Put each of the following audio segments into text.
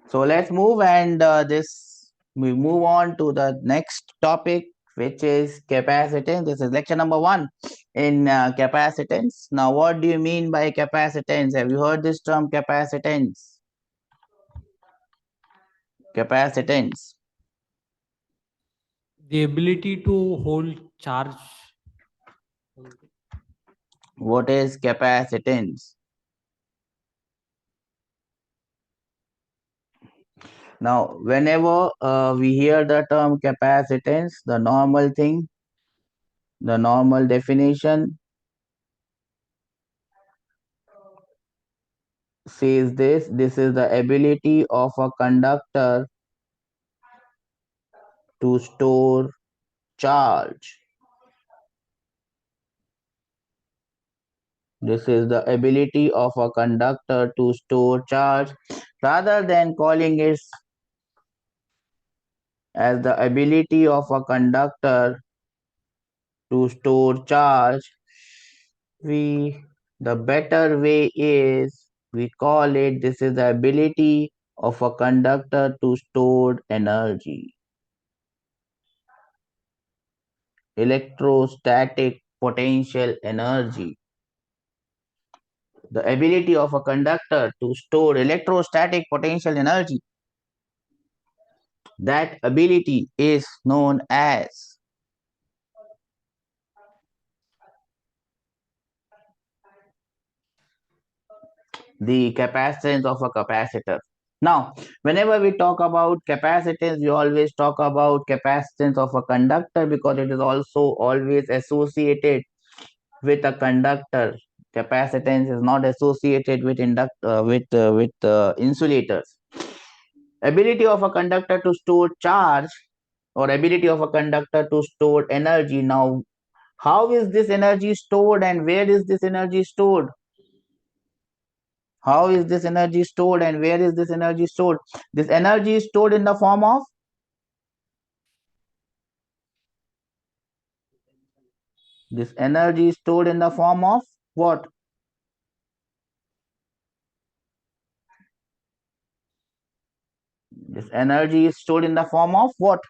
So let's move and we move on to the next topic, which is capacitance. This is lecture number 1 in capacitance. Now, what do you mean by capacitance? Have you heard this term capacitance? Capacitance. The ability to hold charge. What is capacitance? Now, whenever we hear the term capacitance, the normal definition says this is the ability of a conductor to store charge. This is the ability of a conductor to store charge. Rather than calling it as the ability of a conductor to store charge, the better way is we call it this is the ability of a conductor to store energy. Electrostatic potential energy. The ability of a conductor to store electrostatic potential energy. That ability is known as the capacitance of a capacitor. Now, whenever we talk about capacitance, we always talk about capacitance of a conductor because it is also always associated with a conductor. Capacitance is not associated with insulators. Ability of a conductor to store charge or ability of a conductor to store energy. Now, how is this energy stored and where is this energy stored? How is this energy stored and where is this energy stored? This energy is stored in the form of what? This energy is stored in the form of what?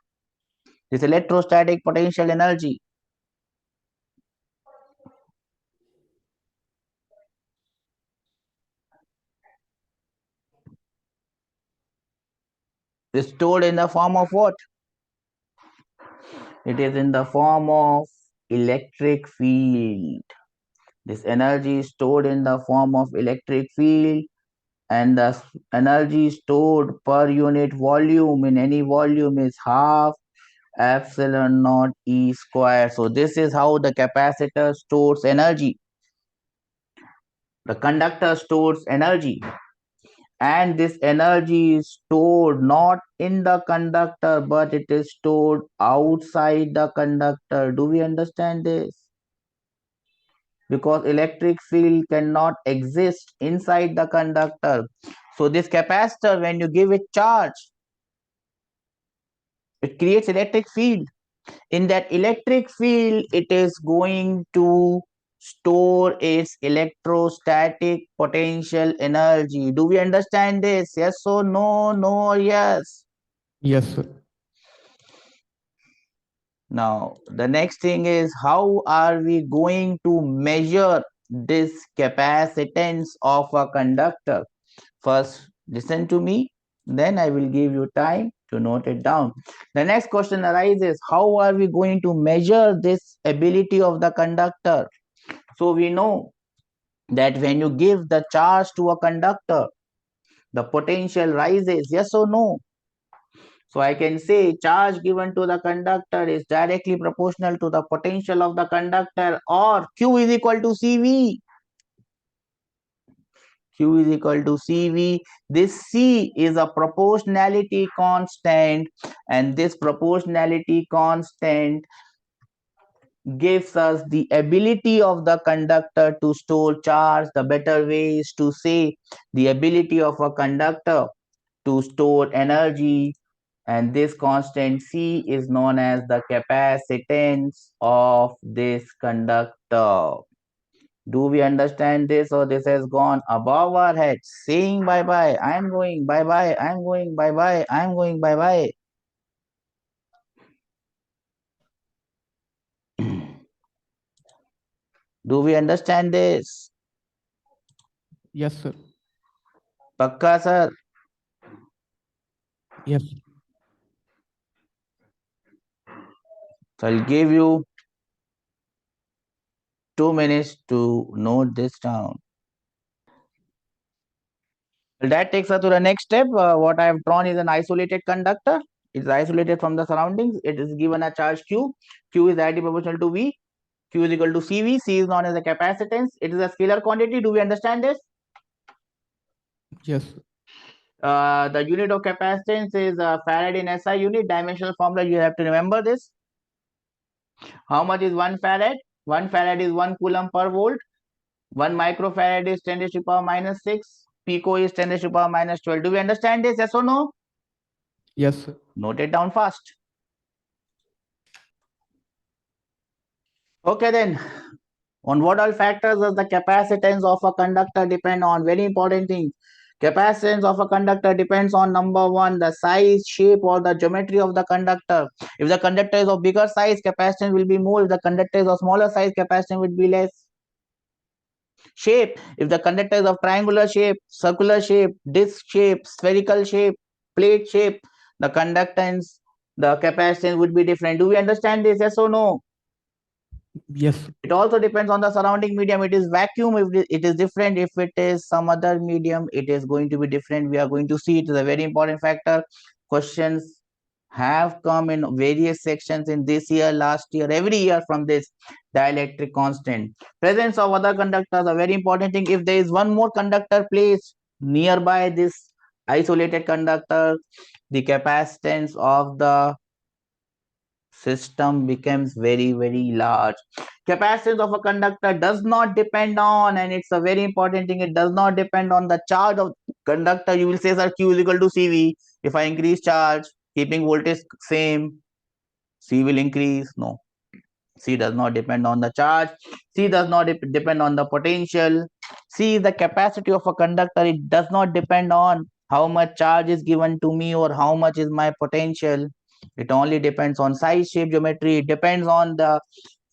This electrostatic potential energy. Is stored in the form of what? It is in the form of electric field. This energy is stored in the form of electric field, and the energy stored per unit volume in any volume is half epsilon naught E square. So this is how the capacitor stores energy. The conductor stores energy, and this energy is stored not in the conductor but it is stored outside the conductor. Do we understand this? Because electric field cannot exist inside the conductor. So this capacitor, when you give it charge, it creates electric field. In that electric field, it is going to store its electrostatic potential energy. Do we understand this? Yes or no? No or yes? Yes, sir. Now, the next thing is how are we going to measure this capacitance of a conductor? First, listen to me, then I will give you time to note it down. The next question arises, how are we going to measure this ability of the conductor? So we know that when you give the charge to a conductor, the potential rises, yes or no? So I can say charge given to the conductor is directly proportional to the potential of the conductor, or Q is equal to CV. Q is equal to CV. This C is a proportionality constant, and this proportionality constant gives us the ability of the conductor to store charge. The better way is to say the ability of a conductor to store energy, and this constant C is known as the capacitance of this conductor. Do we understand this, or this has gone above our heads? Saying bye bye, I am going bye bye, I am going bye bye, I am going bye bye. Do we understand this? Yes, sir. Pakka, sir. Yes. So I'll give you 2 minutes to note this down. Well, that takes us to the next step. What I have drawn is an isolated conductor. It's isolated from the surroundings. It is given a charge Q. Q is directly proportional to V. Q is equal to CV. C is known as the capacitance. It is a scalar quantity. Do we understand this? Yes. The unit of capacitance is Farad in SI unit. Dimensional formula, you have to remember this. How much is 1 Farad? 1 Farad is 1 coulomb per volt. 1 microfarad is 10 raised to the power minus 6. Pico is 10 raised to the power minus 12. Do we understand this? Yes or no? Yes, sir. Note it down fast. Okay then. On what all factors does the capacitance of a conductor depend on? Very important thing. Capacitance of a conductor depends on number one, the size, shape, or the geometry of the conductor. If the conductor is of bigger size, capacitance will be more. If the conductor is of smaller size, capacitance will be less. Shape. If the conductor is of triangular shape, circular shape, disc shape, spherical shape, plate shape, the conductance, the capacitance would be different. Do we understand this? Yes or no? Yes. It also depends on the surrounding medium. It is vacuum, if it is different. If it is some other medium, it is going to be different. We are going to see it is a very important factor. Questions have come in various sections in this year, last year, every year from this dielectric constant. Presence of other conductors, a very important thing. If there is one more conductor placed nearby this isolated conductor, the capacitance of the system becomes very large. Capacitance of a conductor does not depend on, and it's a very important thing, it does not depend on the charge of conductor. You will say, sir, Q is equal to CV. If I increase charge, keeping voltage same, C will increase. No, C does not depend on the charge. C does not depend on the potential. C is the capacity of a conductor. It does not depend on how much charge is given to me or how much is my potential. It only depends on size, shape, geometry. It depends on the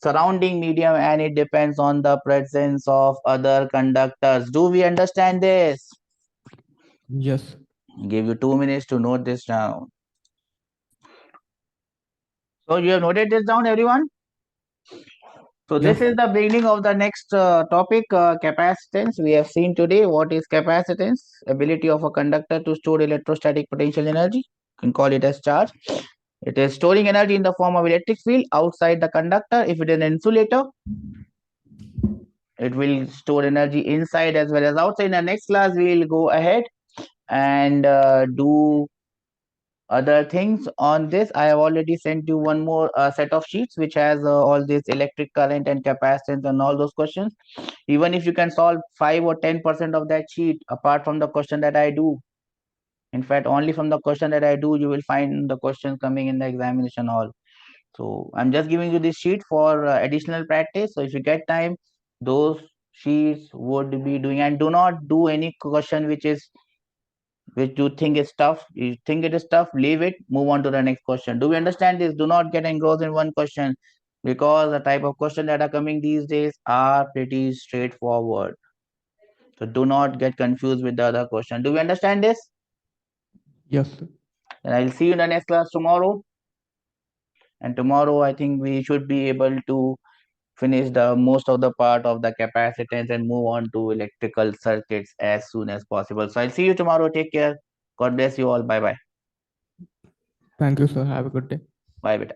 surrounding medium, and it depends on the presence of other conductors. Do we understand this? Yes. Give you 2 minutes to note this down. So you have noted this down, everyone? So this Yes. is the beginning of the next topic, capacitance. We have seen today what is capacitance, ability of a conductor to store electrostatic potential energy. You can call it as charge. It is storing energy in the form of electric field outside the conductor. If it is an insulator, it will store energy inside as well as outside. In the next class, we will go ahead and do other things on this. I have already sent you one more set of sheets which has all this electric current and capacitance and all those questions. Even if you can solve 5 or 10% of that sheet apart from the question that I do, in fact only from the question that I do, you will find the questions coming in the examination hall. So I'm just giving you this sheet for additional practice. So if you get time, those sheets would be doing. And do not do any question which you think is tough. You think it is tough, leave it, move on to the next question. Do we understand this? Do not get engrossed in one question, because the type of question that are coming these days are pretty straightforward. So do not get confused with the other question. Do we understand this? Yes, sir. And I'll see you in the next class tomorrow. And tomorrow I think we should be able to finish the most of the part of the capacitance and move on to electrical circuits as soon as possible. So I'll see you tomorrow. Take care. God bless you all. Bye bye. Thank you, sir. Have a good day. Bye beta.